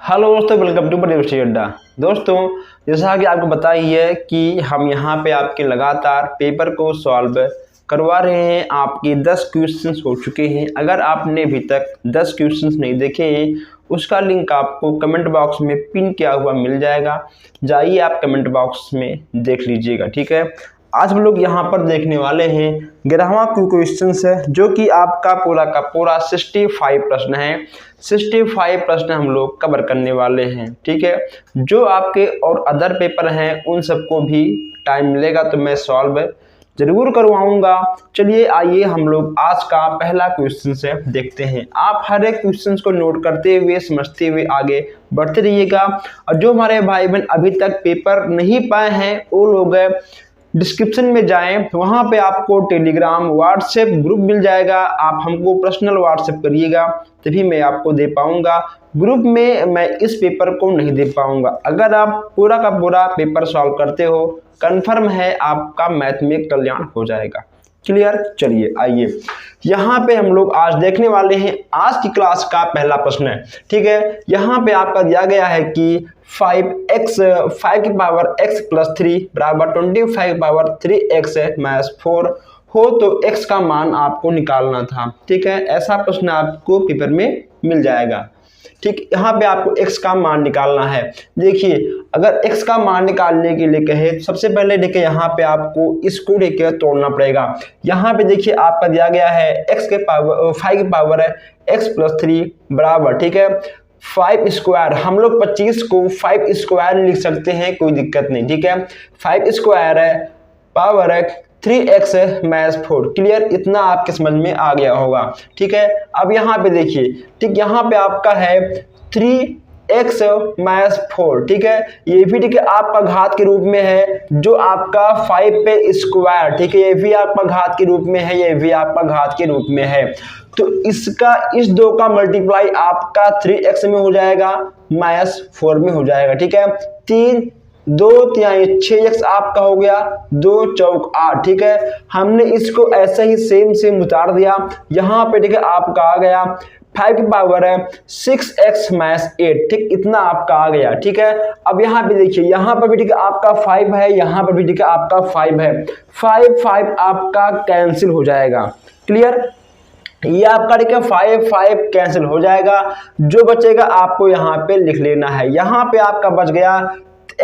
Hello दोस्तों, welcome to बड़े अड्डा। दोस्तों, जैसा कि आपको पता ही है कि हम यहाँ पे आपके लगातार पेपर को सॉल्व करवा रहे हैं। आपके 10 क्वेश्चंस हो चुके हैं। अगर आपने अभी तक 10 क्वेश्चंस नहीं देखे हैं, उसका लिंक आपको कमेंट बॉक्स में पिन किया हुआ मिल जाएगा। जाइए आप कमेंट बॉक्स में देख लीजिएगा, ठीक है। आज हम लोग यहाँ पर देखने वाले हैं 11वां क्वेश्चन है, जो कि आपका पूरा का पूरा 65 प्रश्न है। 65 प्रश्न हम लोग कवर करने वाले हैं, ठीक है। जो आपके और अदर पेपर हैं उन सबको भी टाइम मिलेगा तो मैं सॉल्व जरूर करवाऊंगा। चलिए आइए हम लोग आज का पहला क्वेश्चन से देखते हैं। आप हर एक क्वेश्चन को नोट करते हुए समझते हुए आगे बढ़ते रहिएगा। और जो हमारे भाई बहन अभी तक पेपर नहीं पाए हैं वो लोग डिस्क्रिप्शन में जाएं, वहां पे आपको टेलीग्राम व्हाट्सएप ग्रुप मिल जाएगा। आप हमको पर्सनल व्हाट्सएप करिएगा, तभी मैं आपको दे पाऊंगा। ग्रुप में मैं इस पेपर को नहीं दे पाऊंगा। अगर आप पूरा का पूरा पेपर सॉल्व करते हो, कंफर्म है आपका मैथ में कल्याण हो जाएगा। क्लियर। चलिए आइए यहाँ पे हम लोग आज देखने वाले हैं आज की क्लास का पहला प्रश्न है, ठीक है। यहाँ पे आपका दिया गया है कि 5 की पावर x प्लस 3 बराबर 25 की पावर 3x माइनस 4 हो तो x का मान आपको निकालना था, ठीक है। ऐसा प्रश्न आपको पेपर में मिल जाएगा, ठीक। यहाँ पे आपको x का मान निकालना है। देखिए, अगर x का मान निकालने के लिए कहे, सबसे पहले देखिए यहाँ पे आपको इसको लेके तोड़ना पड़ेगा। यहाँ पे देखिए आपका दिया गया है x के पावर 5 की पावर है x प्लस 3 बराबर, ठीक है, 5 स्क्वायर। हम लोग 25 को 5 स्क्वायर लिख सकते हैं, कोई दिक्कत नहीं, ठीक है। 5 स्क्वायर है पावर है 3x माइनस 4। क्लियर। इतना आपके समझ में आ गया होगा, ठीक है। अब यहाँ पे देखिए, ठीक, यहाँ पे आपका है 3x माइनस 4, ठीक है। ये भी ठीक है आपका घात के रूप में है, जो आपका 5 पे स्क्वायर, ठीक है, ये भी आपका घात के रूप में है, ये भी आपका घात के रूप में है। तो इसका इस दो का मल्टीप्लाई आपका 3x में हो जाएगा, माइनस 4 में हो जाएगा, ठीक है। 3 2 3 6x आपका हो गया, 2 चौक 8, ठीक है। हमने इसको ऐसे ही सेम उतार दिया। यहाँ पे ठीक है आपका आ गया 5 की पावर है 6x माइनस 8, ठीक, इतना आपका आ गया, ठीक है। अब यहाँ पे देखिए, यहाँ पर भी ठीक है आपका 5 है, यहाँ पर भी ठीक है आपका 5 है। 5 आपका कैंसिल हो जाएगा। क्लियर। ये आपका ठीक है 5 कैंसिल हो जाएगा। जो बचेगा आपको यहाँ पे लिख लेना है। यहाँ पे आपका बच गया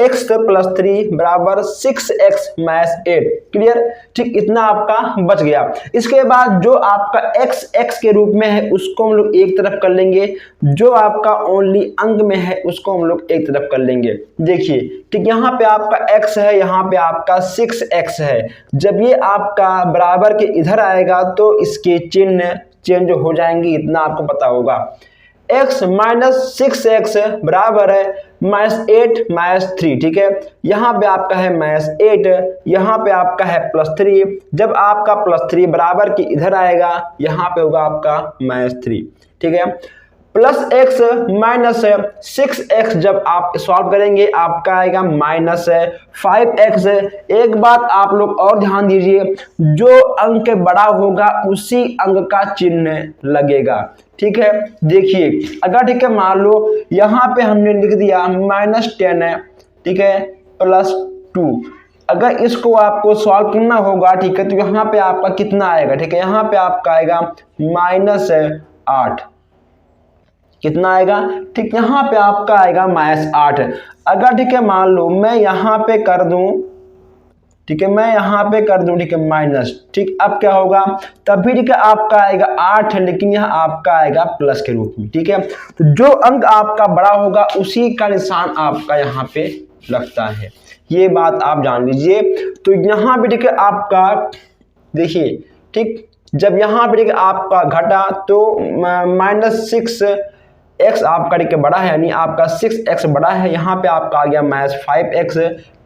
x प्लस 3 बराबर 6x माइनस 8। क्लियर, ठीक, इतना आपका बच गया। इसके बाद जो आपका x के रूप में है उसको हम लोग एक तरफ कर लेंगे, जो आपका ओनली अंक में है उसको हम लोग एक तरफ कर लेंगे। देखिए, ठीक, यहाँ पे आपका x है, यहाँ पे आपका 6x है। जब ये आपका बराबर के इधर आएगा तो इसके चिन्ह चेंज हो जाएंगे, इतना आपको पता होगा। x माइनस 6x बराबर है माइनस 8 माइनस 3, ठीक है। यहाँ पे आपका है माइनस 8, यहाँ पे आपका है प्लस 3। जब आपका प्लस 3 बराबर के इधर आएगा, यहाँ पे होगा आपका माइनस 3, ठीक है। प्लस x माइनस 6x जब आप सॉल्व करेंगे आपका आएगा माइनस 5x। एक बात आप लोग और ध्यान दीजिए, जो अंक बड़ा होगा उसी अंक का चिन्ह लगेगा, ठीक है। देखिए, अगर ठीक है मान लो यहाँ पे हमने लिख दिया -10 है, ठीक है, प्लस 2। अगर इसको आपको सॉल्व करना होगा, ठीक है, तो यहाँ पे आपका कितना आएगा, ठीक है, यहाँ पे आपका आएगा -8। कितना आएगा, ठीक, यहाँ पे आपका आएगा -8। अगर ठीक है मान लो मैं यहाँ पे कर दूं, ठीक है, मैं यहाँ पे कर दूं, ठीक है, माइनस, ठीक, अब क्या होगा, तभी ठीक है आपका आएगा 8, लेकिन यहाँ आपका आएगा प्लस के रूप में, ठीक है। तो जो अंक आपका बड़ा होगा उसी का निशान आपका यहाँ पे लगता है, ये बात आप जान लीजिए। तो यहाँ पे ठीक है आपका देखिए, ठीक, जब यहाँ पे ठीक है आपका घटा तो -6x आपका ठीक है बड़ा है, यानी आपका 6x बड़ा है। यहाँ पे आपका आ गया -5x,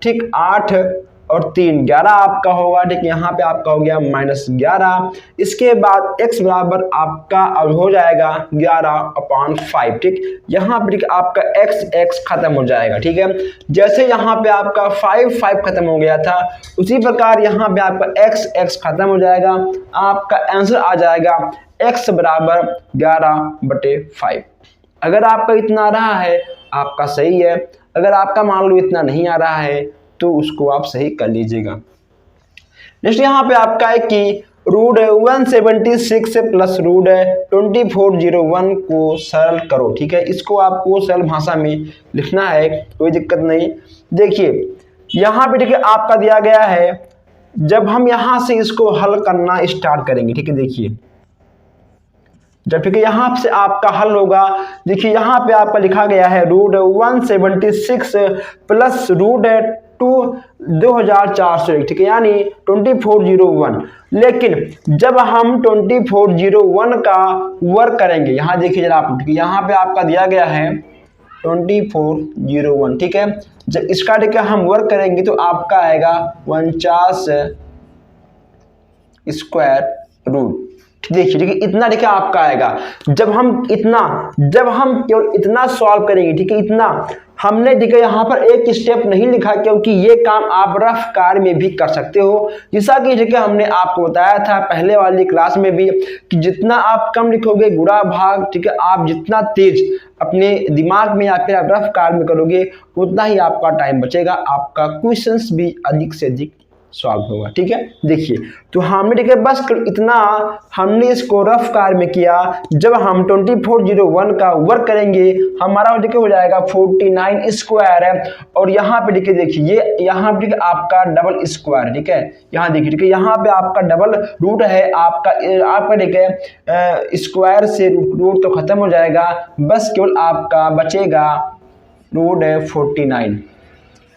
ठीक, 8 और 3 11 आपका होगा, ठीक, यहाँ पे आपका हो गया -11। इसके बाद x बराबर आपका अब हो जाएगा 11/5, ठीक। यहाँ पे आपका x खत्म हो जाएगा, ठीक है। जैसे यहाँ पे आपका 5 खत्म हो गया था, उसी प्रकार यहाँ पे आपका x खत्म हो जाएगा। आपका आंसर आ जाएगा x बराबर 11/5। अगर आपका इतना रहा है आपका सही है। अगर आपका मान लो इतना नहीं आ रहा है तो उसको आप सही कर लीजिएगा। नेक्स्ट यहाँ पे आपका है कि रूट 176 प्लस रूट 2401 को सरल करो। ठीक है, इसको आपको सरल भाषा में लिखना है, कोई दिक्कत नहीं। देखिए यहाँ पे ठीक है आपका दिया गया है, जब हम यहाँ से इसको हल करना स्टार्ट करेंगे, ठीक है, देखिए जब ठीक है यहाँ से आपका हल होगा, देखिए यहाँ पे आपका लिखा गया है रूट 176 प्लस रूट 2401, ठीक है, यानी 2401। लेकिन जब हम 2401 का वर्क करेंगे, यहाँ देखिए जरा आप, यहाँ पे आपका दिया गया है 2401, ठीक है, जब इसका ठीक है हम वर्क करेंगे तो आपका आएगा 49 स्क्वायर रूट। देखिए ठीक है इतना ठीक है आपका आएगा। जब हम केवल इतना सॉल्व करेंगे, ठीक है, इतना हमने ठीक है यहाँ पर एक स्टेप नहीं लिखा, क्योंकि ये काम आप रफ कार में भी कर सकते हो। जैसा कि ठीक है हमने आपको बताया था पहले वाली क्लास में भी कि जितना आप कम लिखोगे गुणा भाग, ठीक है, आप जितना तेज अपने दिमाग में या फिर आप रफ कार में करोगे उतना ही आपका टाइम बचेगा, आपका क्वेश्चंस भी अधिक से अधिक सॉल्व होगा। ठीक है, देखिए तो हमने ठीक है बस इतना हमने इसको रफ कार में किया। जब हम 2401 का वर्क करेंगे हमारा ठीक है हो जाएगा 49 स्क्वायर है, और यहाँ पे ठीक है देखिए ये यहाँ पे ठीक है आपका डबल स्क्वायर, ठीक है, यहाँ देखिए ठीक है यहाँ पे आपका डबल रूट है, आपका ठीक है स्क्वायर से रूट तो खत्म हो जाएगा, बस केवल आपका बचेगा रूट 49।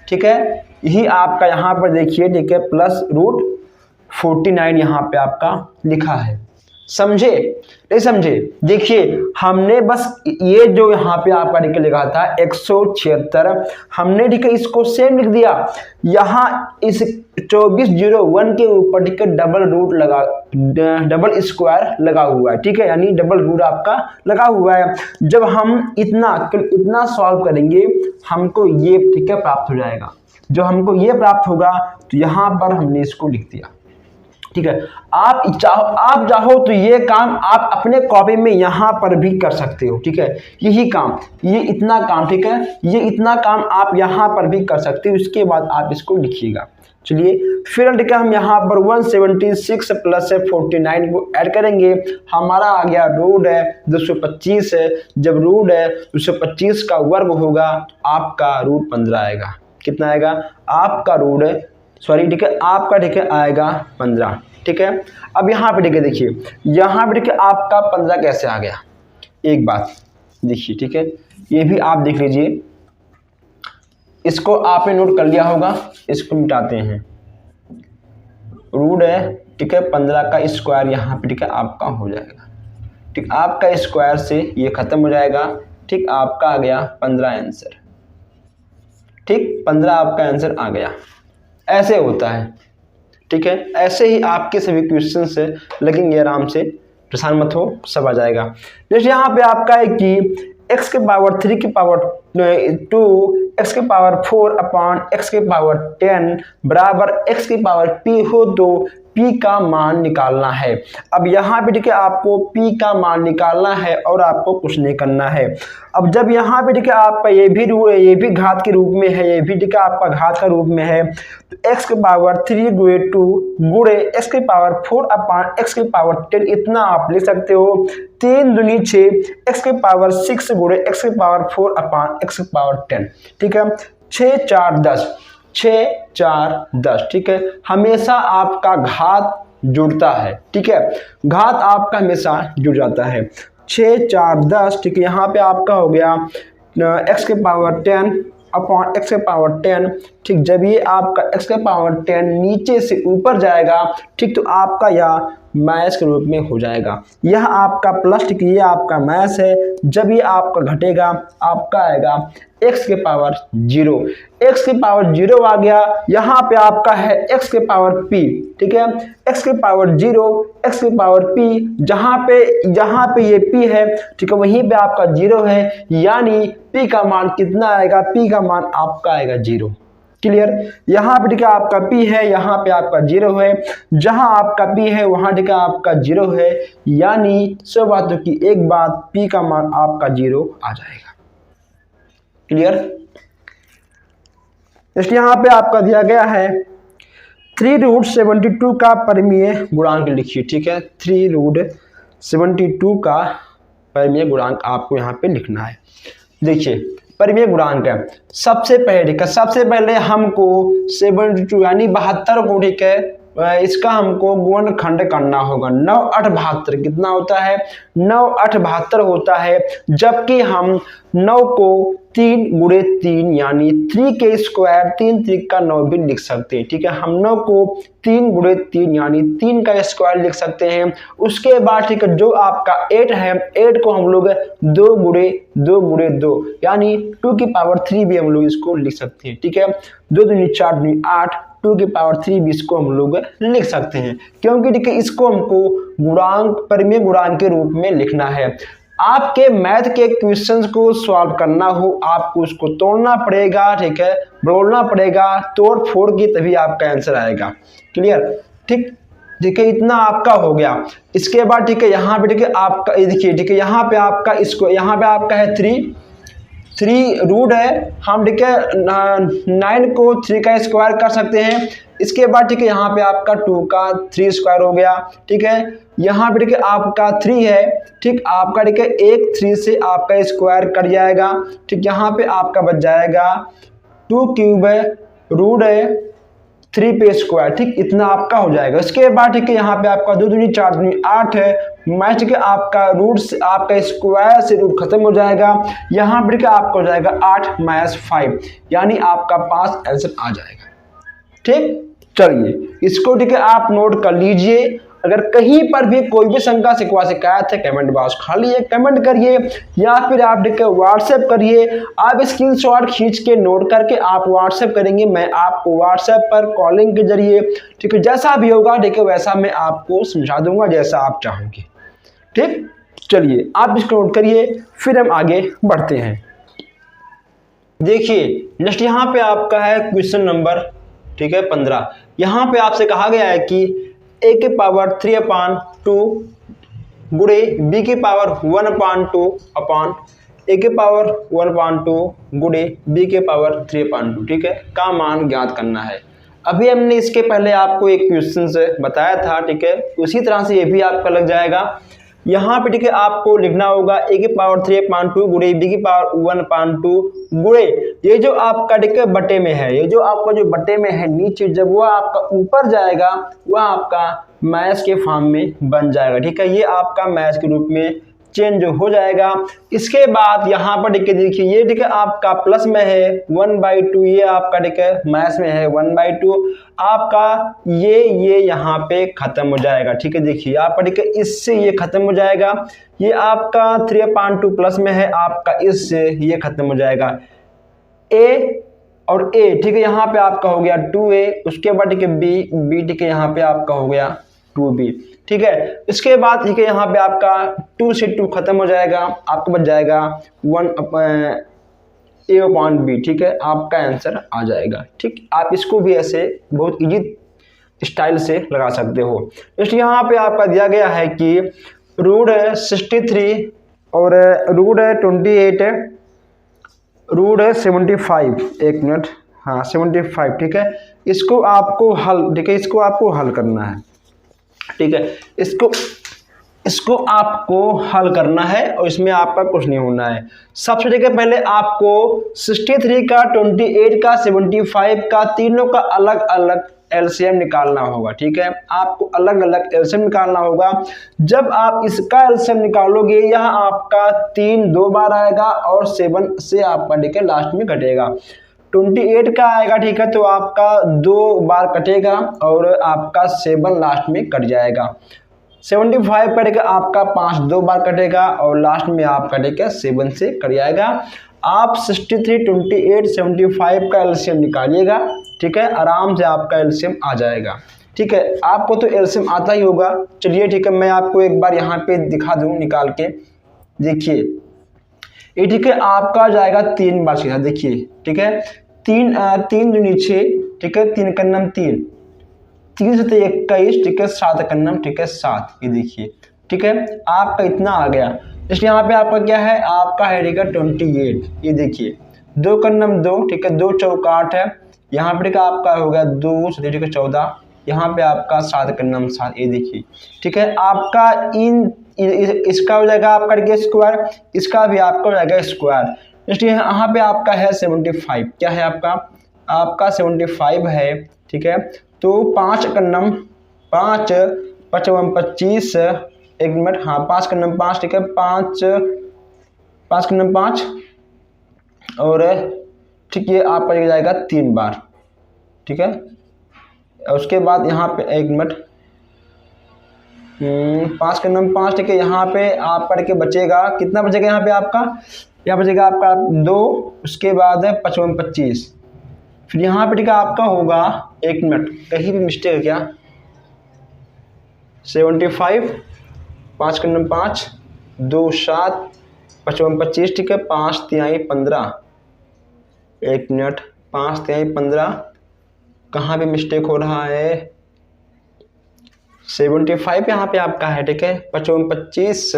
ठीक है, यही आपका यहाँ पर देखिए ठीक है प्लस रूट 49 यहाँ पे आपका लिखा है। समझे नहीं समझे? देखिए हमने बस ये जो यहाँ पे आपका ठीक है लिखा था 176, हमने ठीक है इसको सेम लिख दिया। यहाँ इस 2401 के ऊपर ठीक है डबल स्क्वायर लगा हुआ है, ठीक है, यानी डबल रूट आपका लगा हुआ है। जब हम इतना सॉल्व करेंगे हमको ये ठीक है प्राप्त हो जाएगा। जो हमको ये प्राप्त होगा तो यहाँ पर हमने इसको लिख दिया। ठीक है, आप चाहो तो ये काम आप अपने कॉपी में यहाँ पर भी कर सकते हो। ठीक है, यही काम, ये इतना काम, ठीक है, ये इतना काम आप यहाँ पर भी कर सकते हो। इसके बाद आप इसको लिखिएगा। चलिए फिर ठीक है हम यहाँ पर 176 प्लस 49 को ऐड करेंगे, हमारा आ गया रूट है 225 है। जब रूट है 225 का वर्ग होगा आपका रूट 15 आएगा। कितना आएगा आपका रूट है, सॉरी ठीक है आपका ठीक है आएगा 15। ठीक है, अब यहाँ पे ठीक है देखिए यहाँ पे ठीक है आपका 15 कैसे आ गया, एक बात देखिए। ठीक है, ये भी आप देख लीजिए, इसको आपने नोट कर लिया होगा, इसको मिटाते हैं। रूट है ठीक है 15 का स्क्वायर यहाँ पे ठीक है आपका हो जाएगा। ठीक, आपका स्क्वायर से ये खत्म हो जाएगा। ठीक, आपका आ गया 15 आंसर। ठीक, 15 आपका आंसर आ गया। ऐसे होता है। ठीक है, ऐसे ही आपके सभी क्वेश्चन से लगेंगे आराम से, परेशान मत हो, सब आ जाएगा। जैसे यहाँ पे आपका है कि x के पावर 3 की पावर 2 x के पावर 4 अपॉन x के पावर 10 बराबर x की पावर p हो तो p का मान निकालना है। अब यहाँ पे ठीक है आपको p का मान निकालना है और आपको कुछ नहीं करना है। अब जब यहाँ पे ठीक है आपका ये भी घात के रूप में है, ये भी ठीक है आपका घात का रूप में है, तो x के पावर 3 गुणे x के पावर 4 अपॉन x के पावर 10 इतना आप लिख सकते हो। 3 दूनी 6 x के पावर 6 गुणे x के पावर 4 अपॉन x के पावर 10। ठीक है, 6 4 10, 6 4 10। ठीक है, हमेशा आपका घात जुड़ता है। ठीक है, घात आपका हमेशा जुड़ जाता है। 6 4 10। ठीक है, यहाँ पे आपका हो गया x के पावर 10 अपॉन x के पावर 10। ठीक, जब ये आपका x के पावर 10 नीचे से ऊपर जाएगा, ठीक, तो आपका यह माइनस के रूप में हो जाएगा। यह आपका प्लस, ठीक, ये आपका माइनस है। जब ये आपका घटेगा आपका आएगा x के पावर 0। x के पावर 0 आ गया। यहाँ पे आपका है x के पावर p। ठीक है, x के पावर 0, x के पावर p, जहाँ पे ये p है, ठीक है, वहीं पे आपका 0 है, यानी p का मान कितना आएगा, p का मान आपका आएगा 0। क्लियर, यहाँ पे ठीक है आपका p है, यहाँ पे आपका 0 है, जहाँ आपका p है वहाँ ठीक है आपका 0 है, यानी सब बातों की एक बात, p का मान आपका 0 आ जाएगा। क्लियर। इसलिए यहाँ पे आपका दिया गया है 3√72 का परिमेय गुणांक लिखिए, ठीक है। 3√72 का परिमेय गुणांक आपको यहाँ पे लिखना है। देखिए परिमेय गुणांक है, सबसे पहले हमको 72 यानी 72 को, ठीक है, इसका हमको गुणनखंड करना होगा। 9 8 72 कितना होता है, 9 8 72 होता है। जबकि हम 9 को 3 गुणे 3 यानी 3 के स्क्वायर, 3 3 का 9 भी लिख सकते हैं, ठीक है। हम 9 को 3 गुणे 3 यानी 3 का स्क्वायर लिख सकते हैं। उसके बाद, ठीक है, जो आपका 8 है, 8 को हम लोग 2 गुणे 2 यानी 2 की पावर 3 भी हम लोग इसको लिख सकते हैं, ठीक है। 2 दूनी 4 दूनी 8, 2 की पावर 3 भी इसको हम लोग लिख सकते हैं, क्योंकि ठीक है इसको हमको गुणांक, परिमेय गुणांक के रूप में लिखना है। आपके मैथ के क्वेश्चंस को सॉल्व करना हो, आपको उसको तोड़ना पड़ेगा, ठीक है, बोलना पड़ेगा, तोड़ फोड़ के तभी आपका आंसर आएगा। क्लियर, ठीक है, इतना आपका हो गया। इसके बाद, ठीक है, यहाँ पे, ठीक है, आपका ये देखिए, ठीक है, यहाँ पे आपका इसको, यहाँ पे आपका है 3 रूट है, हम, ठीक है, 9 को 3 का स्क्वायर कर सकते हैं। इसके बाद, ठीक है, यहाँ पे आपका 2 का 3 स्क्वायर हो गया, ठीक है। यहाँ पे, ठीक है, आपका 3 है, ठीक, आपका, ठीक है, एक 3 से आपका स्क्वायर कट जाएगा, ठीक। यहाँ पे आपका बच जाएगा 2 क्यूब है, रूट है 3 पे स्क्वायर, ठीक, इतना आपका हो जाएगा। इसके बाद, ठीक है, यहाँ पे आपका 2 दूनी 4 दूनी 8 है, मैच के आपका रूट से, आपका स्क्वायर से रूट खत्म हो जाएगा। यहाँ पर आपका हो जाएगा 8 - 5 यानी आपका 5 आंसर आ जाएगा, ठीक। चलिए इसको, ठीक है, आप नोट कर लीजिए। अगर कहीं पर भी कोई भी शंका शिकवा शिकायत है, कमेंट बॉक्स खाली है, कमेंट करिए या फिर आप, ठीक है, व्हाट्सएप करिए। आप स्क्रीनशॉट खींच के नोट करके आप व्हाट्सएप करेंगे, मैं आपको व्हाट्सएप पर कॉलिंग के जरिए, ठीक है, जैसा भी होगा, ठीक है, वैसा मैं आपको समझा दूंगा जैसा आप चाहोगे, ठीक। चलिए आप इसको नोट करिए, फिर हम आगे बढ़ते हैं। देखिए नेक्स्ट यहाँ पे आपका है क्वेश्चन नंबर, ठीक है, 15। यहाँ पे आपसे कहा गया है कि a की पावर 3/2 गुणे b की पावर 1/2 अपॉन a की पावर 1/2 गुणे b के पावर 3/2, ठीक है, का मान ज्ञात करना है। अभी हमने इसके पहले आपको एक क्वेश्चन से बताया था, ठीक है, उसी तरह से ये भी आपका लग जाएगा। यहाँ पे, ठीक है, आपको लिखना होगा a की पावर 3/2 गुणे b की पावर 1/2 गुणे ये जो आपका, ठीक है, बटे में है, ये जो आपका जो बटे में है नीचे, जब वो आपका ऊपर जाएगा वह आपका मैथ के फॉर्म में बन जाएगा, ठीक है। ये आपका मैथ के रूप में चेंज हो जाएगा। इसके बाद यहाँ पर, ठीक है, देखिए ये, ठीक है, आपका प्लस में है 1/2, ये आपका, ठीक है, मैथ में है 1/2, आपका ये यहाँ पे खत्म हो जाएगा, ठीक है। देखिए यहाँ पर, ठीक है, इससे ये खत्म हो जाएगा, ये आपका 3/2 प्लस में है, आपका इससे ये खत्म हो जाएगा। a और a, ठीक है, यहाँ पे आपका हो गया 2a, उसके बाद, ठीक है, b, ठीक है, यहाँ पे आपका हो गया 2b, ठीक है। इसके बाद, ठीक है, यहाँ पे आपका 2 से 2 खत्म हो जाएगा, आपको बच जाएगा 1a/b, ठीक है, आपका आंसर आ जाएगा, ठीक। आप इसको भी ऐसे बहुत इजी स्टाइल से लगा सकते हो। इसलिए यहाँ पे आपका दिया गया है कि रूट 63 और रूट 28, रूट 75, एक मिनट, हाँ 75, ठीक है, इसको आपको हल, ठीक है, इसको आपको हल करना है, ठीक है, इसको आपको हल करना है और इसमें आपका कुछ नहीं होना है। सबसे, ठीक है, पहले आपको 63 का, 28 का, 75 का, तीनों का अलग अलग एलसीएम निकालना होगा, ठीक है, आपको अलग अलग एलसीएम निकालना होगा। जब आप इसका एलसीएम निकालोगे, यहाँ आपका 3 2 बार आएगा और 7 से आपका, ठीक है, लास्ट में घटेगा। 28 का आएगा, ठीक है, तो आपका 2 बार कटेगा और आपका 7 लास्ट में कट जाएगा। 75 का, ठीक है, आपका 5 2 बार कटेगा और लास्ट में आपका, ठीक है, 7 से कट जाएगा। आप 63, 28, 75 का एलसीएम निकालिएगा, ठीक है, आराम से आपका एलसीएम आ जाएगा, ठीक है। आपको तो एलसीएम आता ही होगा। चलिए, ठीक है, मैं आपको एक बार यहाँ पे दिखा दूँ निकाल के। देखिए ये, ठीक है, आपका जाएगा 3 बार सीधा, देखिए, ठीक है, 3 दूनी 6, ठीक है, 3 का नम 3, 3 से 21, ठीक है, 7 का नम, ठीक है, 7, ये देखिए, ठीक है, आपका इतना आ गया। इसलिए यहाँ पे आपका क्या है, आपका है, ठीक है, 28, ये देखिए 2 कन्नम 2, ठीक है, 2 चौका 8 है, यहाँ पर ठीक है आपका हो गया 2 ठीक है 14, यहाँ पे आपका 7 कन्नम 7, ये देखिए, ठीक है। आपका इसका हो जाएगा आपका देखिए स्क्वायर, इसका भी आपका हो जाएगा स्क्वायर, इसलिए यहाँ पे आपका है 75। क्या है आपका 75 है, ठीक है। तो 5 कन्नम 5 5 25, 1 मिनट, हाँ 5 कन्नम 5, ठीक है, 5 कन्नम 5 और ठीक है आपका हो जाएगा 3 बार, ठीक है। उसके बाद यहाँ पे 1 मिनट, 5 कन्नम 5, ठीक है, यहाँ पे आप पढ़ के बचेगा कितना बचेगा, यहाँ बचेगा आपका 2, उसके बाद है 55 25, फिर यहाँ पे ठीक है आपका होगा 1 मिनट, कहीं भी मिस्टेक है क्या, 75 5 कन्नम 5 2 7 55 25, ठीक है, 5 तिहाई 15, 1 मिनट, 5 तिहाई 15, कहाँ पे मिस्टेक हो रहा है, 75 यहाँ पे आपका है, ठीक है, 55 25,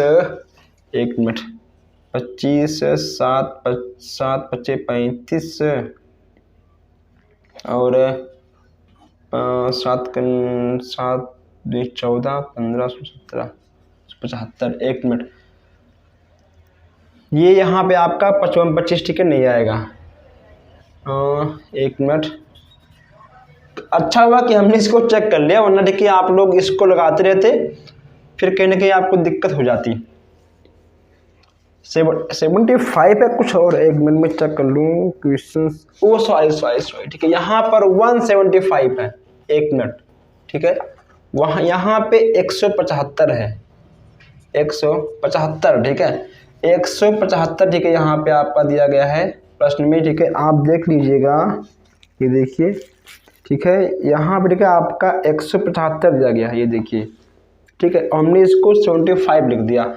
1 मिनट, 25 7 7 25 35 और 7 2 14 15 17 75, 1 मिनट, ये यहाँ पे आपका 55 25, ठीक है, नहीं आएगा, 1 मिनट। अच्छा हुआ कि हमने इसको चेक कर लिया, वरना देखिए आप लोग इसको लगाते रहते फिर कहीं ना कहीं आपको दिक्कत हो जाती। 75 है कुछ और, 1 मिनट में चेक कर लूँ क्वेश्चन, ओ सॉरी, ठीक है, यहाँ पर 175 है, 1 मिनट, ठीक है, वहाँ यहाँ पे 175 है, 175, ठीक है, 175, ठीक है, यहाँ पे आपका दिया गया है प्रश्न में, ठीक है, आप देख लीजिएगा, ये देखिए, ठीक है, यहाँ पे ठीक है आपका 175 दिया गया है, ये देखिए, ठीक है, हमने इसको 75 लिख दिया,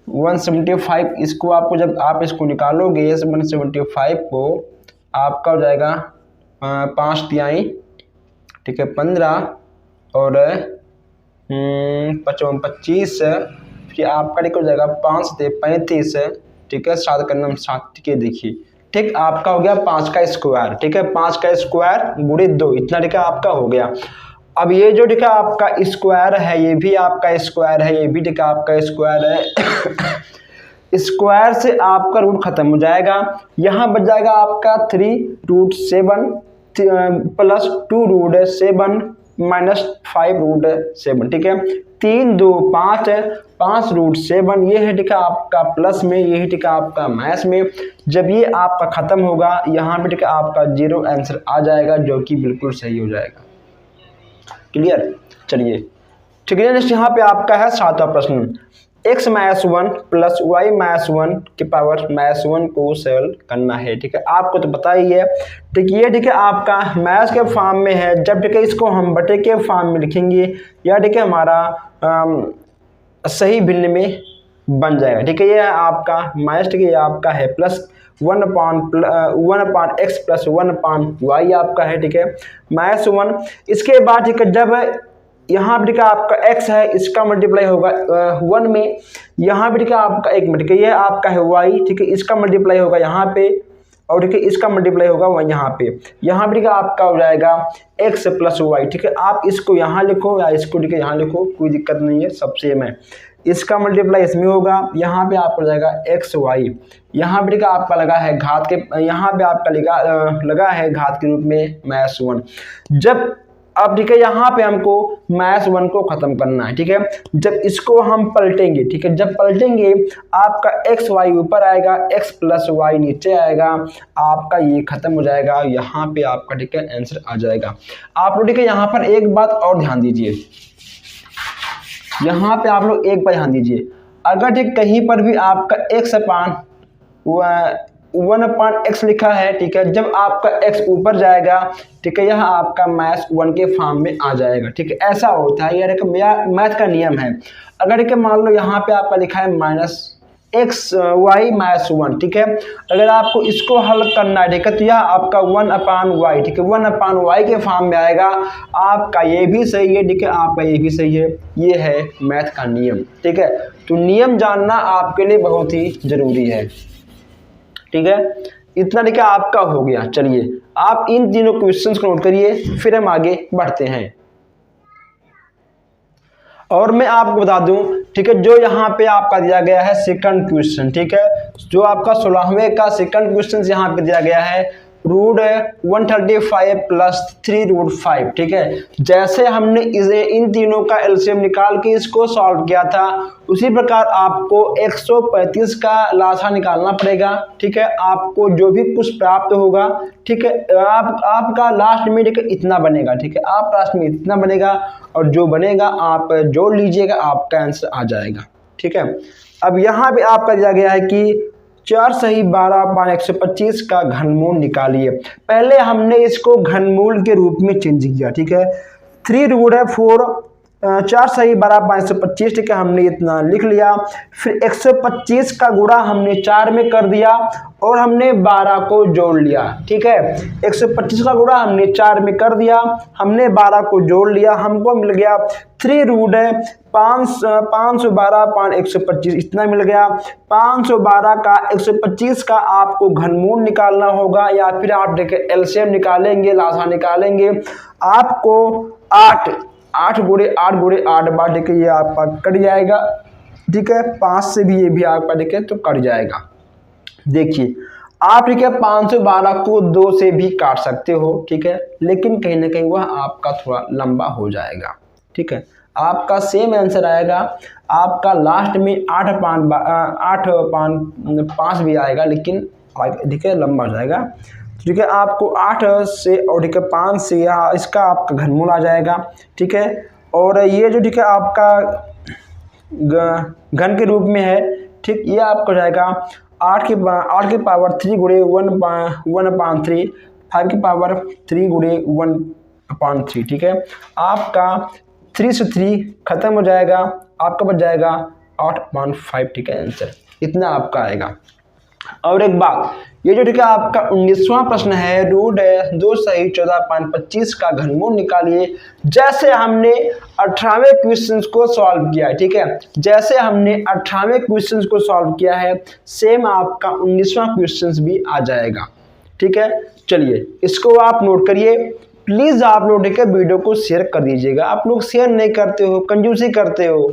175, इसको आपको जब आप इसको निकालोगे 175 को, आपका हो जाएगा 5 तिहाई, ठीक है, 15 और 55 25, फिर आपका ठीक हो जाएगा 5 से 35, ठीक है, 7 कन्नम 7, ठीक है, देखिए, ठीक, आपका हो गया 5 का स्क्वायर, ठीक है, 5 का स्क्वायर गुणे 2, इतना ठीक है आपका हो गया। अब ये जो ठीक है आपका स्क्वायर है, ये भी आपका स्क्वायर है, ये भी ठीक है आपका स्क्वायर है स्क्वायर से आपका रूट खत्म हो जाएगा, यहाँ बच जाएगा आपका 3√7 प्लस 2√7 माइनस 5√7, ठीक है, 3 2 5 5√7, ये है ठीक है आपका प्लस में, ये है ठीक है आपका माइनस में, जब ये आपका खत्म होगा यहाँ पे ठीक है आपका 0 आंसर आ जाएगा, जो कि बिल्कुल सही हो जाएगा। क्लियर, चलिए, ठीक है, नेक्स्ट यहाँ पे आपका है 7वां प्रश्न, x - 1 प्लस y - 1 के पावर -1 को सॉल्व करना है, ठीक है, आपको तो पता ही है, ठीक, ये ठीक है आपका मैथ्स के फॉर्म में है, जब ठीक है इसको हम बटे के फॉर्म में लिखेंगे या ठीक है हमारा सही भिन्न में बन जाएगा, ठीक है, ये आपका माइनस, ठीक है, ये आपका है प्लस 1/x प्लस 1/y आपका है, ठीक है, -1, इसके बाद ठीक है जब यहाँ भी ठीक है आपका x है, इसका मल्टीप्लाई होगा 1 में, यहाँ भी ठीक है आपका 1 मिनट, ये आपका है y, ठीक है, इसका मल्टीप्लाई होगा यहाँ पे, और ठीक है इसका मल्टीप्लाई होगा वह यहाँ पे, यहाँ भी ठीक है आपका हो जाएगा x प्लस y, ठीक है, आप इसको यहाँ लिखो या इसको ठीक है यहाँ लिखो, कोई दिक्कत नहीं है, सब सेम है, इसका मल्टीप्लाई इसमें होगा, यहाँ पे आपको जाएगा xy, यहाँ पे ठीक है आपका लगा है घात के, यहाँ पे आपका लगा है घात के रूप में -1, जब अब ठीक है यहाँ पे हमको -1 को खत्म करना है, ठीक है, जब इसको हम पलटेंगे, ठीक है, जब पलटेंगे आपका x y ऊपर आएगा, x प्लस y नीचे आएगा, आपका ये खत्म हो जाएगा, यहाँ पे आपका ठीक है आंसर आ जाएगा। आप लोग ठीक है यहाँ पर एक बात और ध्यान दीजिए, यहाँ पे आप लोग एक बार ध्यान दीजिए, अगर ठीक कहीं पर भी आपका x/1/x लिखा है, ठीक है, जब आपका x ऊपर जाएगा, ठीक है, यह आपका -1 के फॉर्म में आ जाएगा, ठीक है, ऐसा होता है, यार मैथ का नियम है। अगर ठीक है मान लो यहाँ पे आपका लिखा है -xy -1, ठीक है, अगर आपको इसको हल करना है, ठीक है, तो यह आपका 1/y, ठीक है, 1/y के फॉर्म में आएगा, आपका ये भी सही है, ठीक है, आपका ये भी सही है, ये है मैथ का नियम, ठीक है, तो नियम जानना आपके लिए बहुत ही जरूरी है, ठीक है। इतना ठीक है आपका हो गया। चलिए आप इन तीनों क्वेश्चंस को नोट करिए, फिर हम आगे बढ़ते हैं। और मैं आपको बता दूं ठीक है, जो यहाँ पे आपका दिया गया है सेकंड क्वेश्चन, ठीक है, जो आपका 16वें का सेकंड क्वेश्चन यहाँ पे दिया गया है रूट 135 प्लस 3√5, ठीक है। जैसे हमने इसे इन तीनों का एलसीएम निकाल के इसको सॉल्व किया था, उसी प्रकार आपको 135 का लासा निकालना पड़ेगा, ठीक है। आपको जो भी कुछ प्राप्त होगा, ठीक है, आपका लास्ट में ठीक है इतना बनेगा, ठीक है, आप लास्ट में इतना बनेगा और जो बनेगा आप जोड़ लीजिएगा, आपका आंसर आ जाएगा, ठीक है। अब यहाँ पे आपका दिया गया है कि 4 सही 12 पान 125 का घनमूल निकालिए। पहले हमने इसको घनमूल के रूप में चेंज किया, ठीक है। 3 रूट है 4, 4 सही 12 पान 125, ठीक है, हमने इतना लिख लिया। फिर 125 का गुणा हमने 4 में कर दिया और हमने 12 को जोड़ लिया, ठीक है। 125 का गुणा हमने 4 में कर दिया, हमने 12 को जोड़ लिया, हमको मिल गया 3 रूट है 512 पान 125, इतना मिल गया। 512 का 125 का आपको घनमूल निकालना होगा, या फिर आप देखिए एलसीएम निकालेंगे, लासा निकालेंगे। आपको 8 गुणे 8 बार देखिए ये आपका कट जाएगा, ठीक है। 5 से भी ये भी आपका देखिए तो कट जाएगा। देखिए आप ठीक है 512 को 2 से भी काट सकते हो, ठीक है, लेकिन कहीं ना कहीं वह आपका थोड़ा लंबा हो जाएगा, ठीक है। आपका सेम आंसर आएगा, आपका लास्ट में 8 पान 5 भी आएगा, लेकिन ठीक है लंबा हो जाएगा, ठीक है। आपको 8 से और ठीक है 5 से यहाँ इसका आपका घनमूल आ जाएगा, ठीक है। और ये जो ठीक है आपका घन के रूप में है, ठीक, ये आपको जाएगा 8 की पावर 3 गुणे 1/3, 5 की पावर 3 गुणे 1/3, ठीक है। आपका 3 से 3 खत्म हो जाएगा, आपका बच जाएगा 8/5, ठीक है, आंसर इतना आपका आएगा। और एक बात, ये जो ठीक है आपका 19वां प्रश्न है रूट 2 सही 14/25 का घनमूल निकालिए। जैसे हमने 18वें क्वेश्चन को सॉल्व किया है, ठीक है, जैसे हमने 18वें क्वेश्चन को सॉल्व किया है, सेम आपका 19वां क्वेश्चन भी आ जाएगा, ठीक है। चलिए इसको आप नोट करिए, प्लीज आप लोग ठीक है वीडियो को शेयर कर दीजिएगा। आप लोग शेयर नहीं करते हो, कंजूसी करते हो,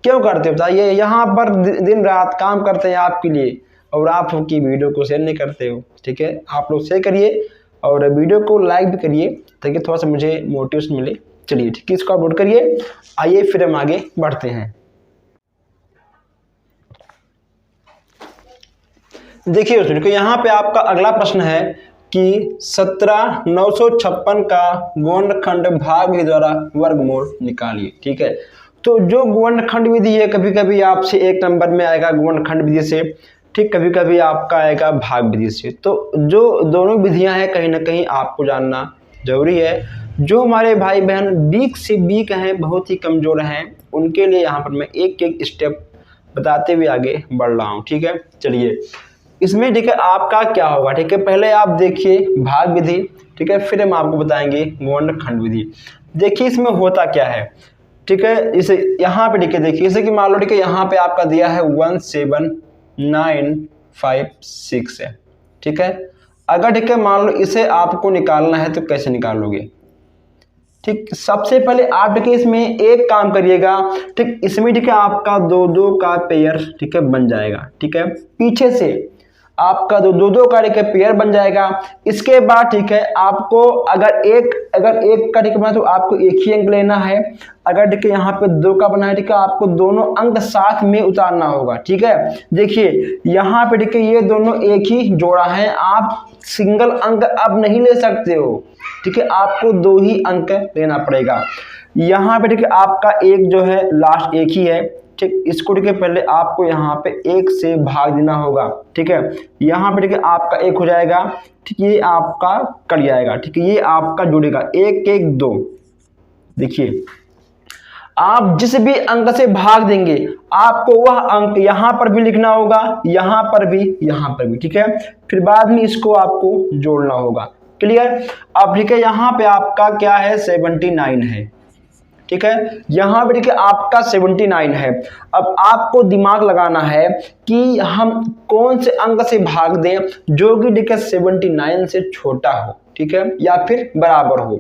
क्यों करते हो बताइए? यहाँ पर दिन रात काम करते हैं आपके लिए और आप की वीडियो को शेयर नहीं करते हो, ठीक है। आप लोग शेयर करिए और वीडियो को लाइक भी करिए ताकि थोड़ा सा मुझे मोटिवेशन मिले। चलिए ठीक है, इसको आप नोट करिए। आइए फिर हम आगे बढ़ते हैं। देखिए दोस्तों, यहाँ पे आपका अगला प्रश्न है कि 17,956 का गुणनखंड भाग विधि द्वारा वर्गमूल निकालिए, ठीक है। तो जो गुणनखंड विधि है, कभी कभी आपसे 1 नंबर में आएगा गुणनखंड विधि से, ठीक, कभी कभी आपका आएगा भाग विधि से। तो जो दोनों विधियां हैं कहीं ना कहीं आपको जानना जरूरी है। जो हमारे भाई बहन वीक से वीक हैं, बहुत ही कमजोर हैं, उनके लिए यहाँ पर मैं एक एक स्टेप बताते हुए आगे बढ़ रहा हूँ, ठीक है। चलिए इसमें ठीक है आपका क्या होगा, ठीक है, पहले आप देखिए भाग विधि, ठीक है, फिर हम आपको बताएंगे गुणनखंड विधि। देखिए इसमें होता क्या है, ठीक है, इसे यहाँ पे ठीक है देखिए, जैसे कि मान लो ठीक है यहाँ पे आपका दिया है 17956 है, ठीक है। अगर ठीक है मान लो इसे आपको निकालना है तो कैसे निकालोगे, ठीक। सबसे पहले आप देखिए इसमें एक काम करिएगा, ठीक, इसमें ठीक है आपका 2-2 का पेयर ठीक है बन जाएगा, ठीक है। पीछे से आपका 2-2 का ठीक है पेयर बन जाएगा। इसके बाद ठीक है आपको अगर एक का ठीक है तो आपको एक ही अंक लेना है। अगर ठीक है यहाँ पे 2 का बना है, ठीक है, आपको दोनों अंक साथ में उतारना होगा, ठीक है। देखिए यहाँ पे ठीक है ये दोनों एक ही जोड़ा है, आप सिंगल अंक अब नहीं ले सकते हो, ठीक है, आपको 2 ही अंक लेना पड़ेगा। यहाँ पे ठीक है आपका एक जो है लास्ट एक ही है, ठीक, इसको ठीक है पहले आपको यहाँ पे 1 से भाग देना होगा, ठीक है। यहाँ पे ठीक है आपका 1 हो जाएगा, ठीक, ये आपका कट जाएगा, ठीक है, ये आपका जुड़ेगा 1 1 2। देखिए आप जिस भी अंक से भाग देंगे आपको वह अंक यहाँ पर भी लिखना होगा, यहाँ पर भी, ठीक है। फिर बाद में इसको आपको जोड़ना होगा, क्लियर। अब ठीक है यहाँ पे आपका क्या है 79 है, ठीक है। यहाँ पे देखिए आपका 79 है। अब आपको दिमाग लगाना है कि हम कौन से अंक से भाग दें जो कि देखिए 79 से छोटा हो, ठीक है, या फिर बराबर हो।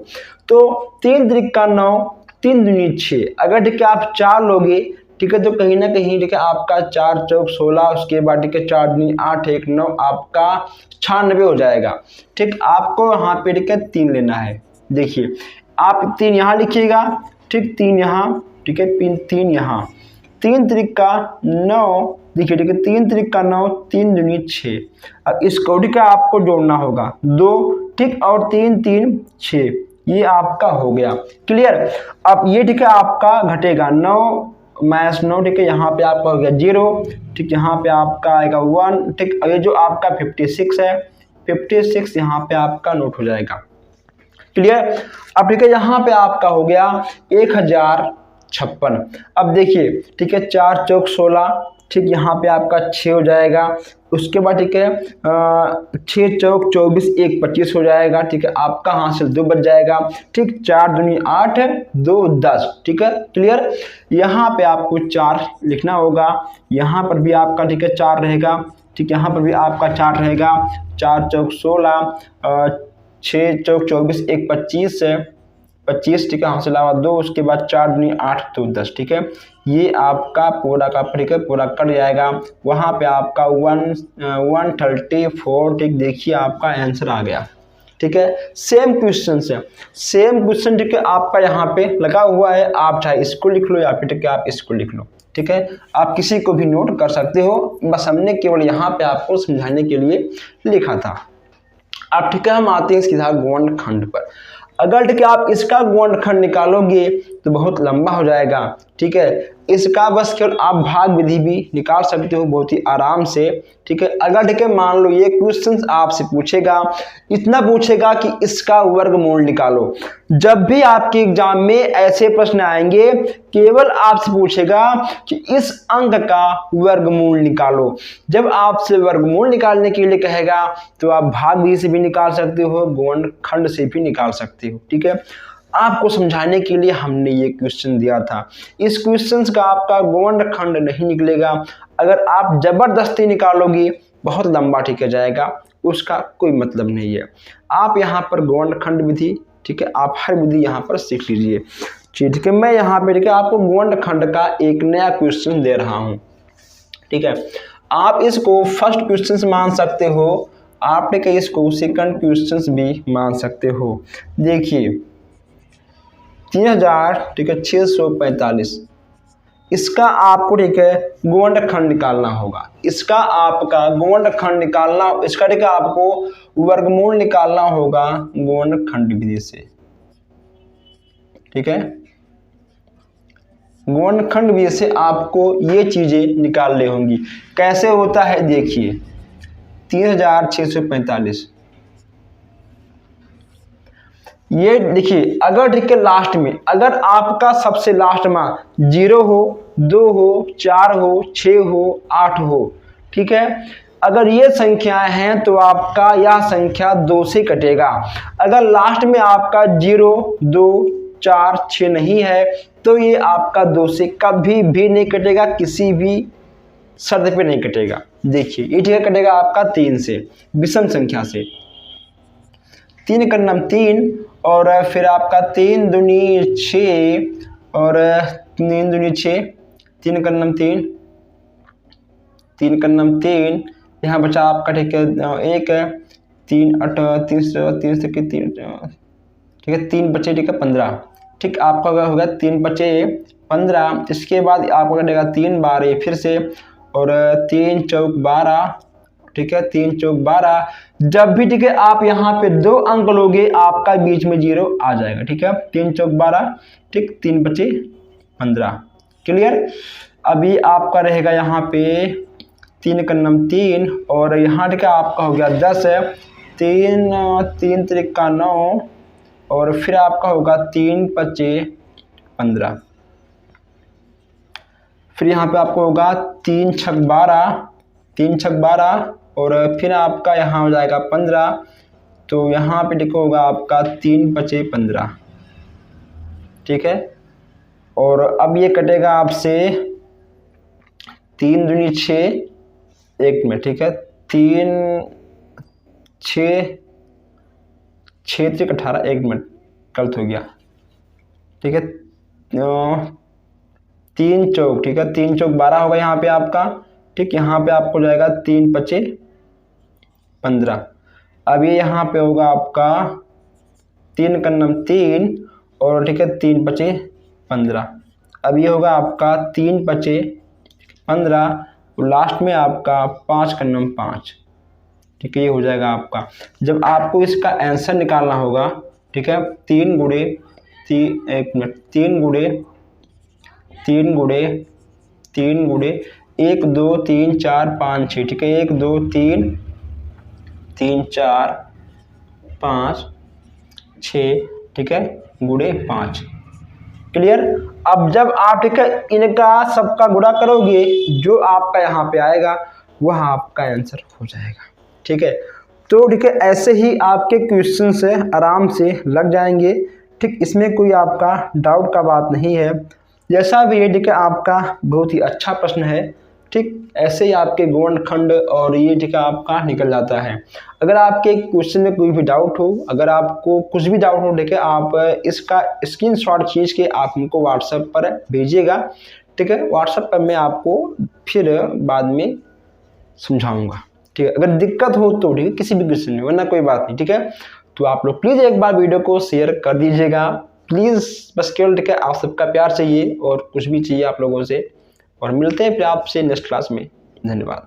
तो 3 त्रिका 9, 3 दूनी 6। अगर देखिए आप 4 लोगे, ठीक है, तो कहीं ना कहीं देखिए आपका 4 चौक 16, उसके बाद देखिए 4 दूनी 8, 1 9, आपका 96 हो जाएगा। ठीक, आपको यहाँ पे देखिए 3 लेना है। देखिए आप 3 यहाँ लिखिएगा, ठीक, 3 यहाँ, ठीक है, 3 यहाँ, 3 त्रिका 9, देखिए ठीक है, 3 त्रिका 9, 3 दूनी 6। अब इस कौड़ी का आपको जोड़ना होगा 2, ठीक, और 3 3 6, ये आपका हो गया। क्लियर। अब ये ठीक है आपका घटेगा 9 माइनस 9, ठीक है, यहाँ पे आपका हो गया 0, ठीक, यहाँ पे आपका आएगा 1, ठीक। अब ये जो आपका 56 है, 56 यहाँ पे आपका नोट हो जाएगा। क्लियर। अब ठीक है, यहाँ पे आपका हो गया 1056। अब देखिए ठीक है, 4 चौक 16, ठीक, यहाँ पे आपका 6 हो जाएगा। उसके बाद ठीक है 6 चौक 24, 1 25 हो जाएगा, ठीक है, आपका हासिल 2 बच जाएगा। ठीक, 4 दूनी 8, 2 10, ठीक है। क्लियर। यहाँ पे आपको 4 लिखना होगा, यहाँ पर भी आपका ठीक है 4 रहेगा, ठीक, यहाँ पर भी आपका 4 रहेगा। 4 चौक 16, 6 चौक 24, 1 25 है, 25, ठीक है, हासिल अलावा 2, उसके बाद 4 दूनी 8, 2 10, ठीक है। ये आपका पूरा का ठीक है पूरा कट जाएगा। वहाँ पे आपका 134, ठीक, देखिए आपका आंसर आ गया। ठीक है, सेम क्वेश्चन से सेम क्वेश्चन ठीक है आपका यहाँ पे लगा हुआ है। आप चाहे इसको लिख लो या फिर ठीक है आप इसको लिख लो, ठीक है, आप किसी को भी नोट कर सकते हो, बस हमने केवल यहाँ पे आपको समझाने के लिए लिखा था। अब ठीक है हम आते हैं सीधा गुणनखंड पर। अगर ठीक है आप इसका गुणनखंड निकालोगे तो बहुत लंबा हो जाएगा, ठीक है। इसका बस केवल आप भाग विधि भी निकाल सकते हो बहुत ही आराम से, ठीक है। अगर ठीक है मान लो ये क्वेश्चंस आपसे पूछेगा, इतना पूछेगा कि इसका वर्गमूल निकालो। जब भी आपके एग्जाम में ऐसे प्रश्न आएंगे केवल आपसे पूछेगा कि इस अंक का वर्गमूल निकालो। जब आपसे वर्गमूल निकालने के लिए कहेगा तो आप भाग विधि से भी निकाल सकते हो, गुणनखंड से भी निकाल सकते हो, ठीक है। आपको समझाने के लिए हमने ये क्वेश्चन दिया था। इस क्वेश्चन का आपका गुणनखंड नहीं निकलेगा। अगर आप जबरदस्ती निकालोगे बहुत लंबा ठीक है जाएगा, उसका कोई मतलब नहीं है। आप यहाँ पर गुणनखंड विधि, ठीक है, आप हर विधि यहाँ पर सीख लीजिए। ठीक है, मैं यहाँ पे ठीक है आपको गुणनखंड का एक नया क्वेश्चन दे रहा हूँ, ठीक है। आप इसको फर्स्ट क्वेश्चन मान सकते हो, आप ठीक है इसको सेकंड क्वेश्चन भी मान सकते हो। देखिए 3000 ठीक है 645, इसका आपको ठीक है गुणनखंड निकालना होगा। इसका आपका गुणनखंड निकालना, इसका ठीक है आपको वर्गमूल निकालना होगा गुणनखंड विधि से, ठीक है। गुणनखंड विधि से आपको ये चीजें निकालनी होंगी। कैसे होता है देखिए 3645, ये देखिए अगर ठीक है लास्ट में अगर आपका सबसे लास्ट में 0 हो, 2 हो, 4 हो, 6 हो, 8 हो, ठीक है, अगर ये संख्याएं हैं तो आपका यह संख्या 2 से कटेगा। अगर लास्ट में आपका 0, 2, 4, 6 नहीं है तो ये आपका 2 से कभी भी नहीं कटेगा, किसी भी शर्त पे नहीं कटेगा। देखिए ये ठीक है कटेगा आपका 3 से, विषम संख्या से। 3 का नाम 3 और फिर आपका 3 दूनी 6 और 3 दूनी 6, 3 का नाम 3, 3 का नाम 3, यहाँ बचा आपका ठीक है 1, 3 8 3 से 3, ठीक है 3 बचे ठीक है 15, ठीक, आपका होगा 3 बचे 15। इसके बाद आपका कटेगा 3 12 फिर से और 3 चौक 12, ठीक है 3 चौक 12। जब भी ठीक है आप यहाँ पे 2 अंक लोगे आपका बीच में 0 आ जाएगा, ठीक है। 3 चौक 12, ठीक, 3 बचे 15। क्लियर। अभी आपका रहेगा यहाँ पे 3 का नाम 3 और यहाँ ठीक है आपका हो गया 10 है, 3 त्रिका 9 और फिर आपका होगा 3 बचे 15। फिर यहाँ पे आपको होगा 3 छक 12, 3 छक 12 और फिर आपका यहाँ हो जाएगा 15, तो यहाँ पे देखो होगा आपका 3 बचे 15, ठीक है। और अब ये कटेगा आपसे 3 दूनी 6, 1 मिनट, ठीक है। 3 6 6 3 18, 1 मिनट गलत हो गया, ठीक है। 3 चौक, ठीक है, 3 चौक 12 होगा यहाँ पे आपका, ठीक। यहाँ पे आपको जाएगा 3 पचे 15। अब ये यहाँ पे होगा आपका 3 कन्नम 3 और ठीक है 3 पचे 15। अब ये होगा आपका 3 पचे 15 और लास्ट में आपका 5 कन्नम 5, ठीक है। ये हो जाएगा आपका। जब आपको इसका आंसर निकालना होगा, ठीक है, 3 गुणे 3, 1 मिनट, 3 गुणे 1 2 3 4 5 6, ठीक है। 1 2 3 3 4 5 6, ठीक है, गुणे 5, क्लियर। अब जब आप, ठीक है, इनका सबका गुणा करोगे, जो आपका यहाँ पे आएगा वह आपका आंसर हो जाएगा, ठीक है। तो ठीक है, ऐसे ही आपके क्वेश्चन से आराम से लग जाएंगे, ठीक। इसमें कोई आपका डाउट का बात नहीं है। जैसा भी ये, ठीक है, आपका बहुत ही अच्छा प्रश्न है, ठीक। ऐसे ही आपके गुणनखंड और ये, ठीक है, आपका निकल जाता है। अगर आपके क्वेश्चन में कोई भी डाउट हो, अगर आपको कुछ भी डाउट हो, ठीक है, आप इसका स्क्रीनशॉट खींच के आप हमको व्हाट्सएप पर भेजिएगा, ठीक है। व्हाट्सएप पर मैं आपको फिर बाद में समझाऊंगा, ठीक है। अगर दिक्कत हो तो, ठीक है, किसी भी क्वेश्चन में, वरना कोई बात नहीं, ठीक है। तो आप लोग प्लीज़ एक बार वीडियो को शेयर कर दीजिएगा, प्लीज़। बस केवल, ठीक है, आप सबका प्यार चाहिए और कुछ भी चाहिए आप लोगों से। और मिलते हैं फिर आपसे नेक्स्ट क्लास में। धन्यवाद।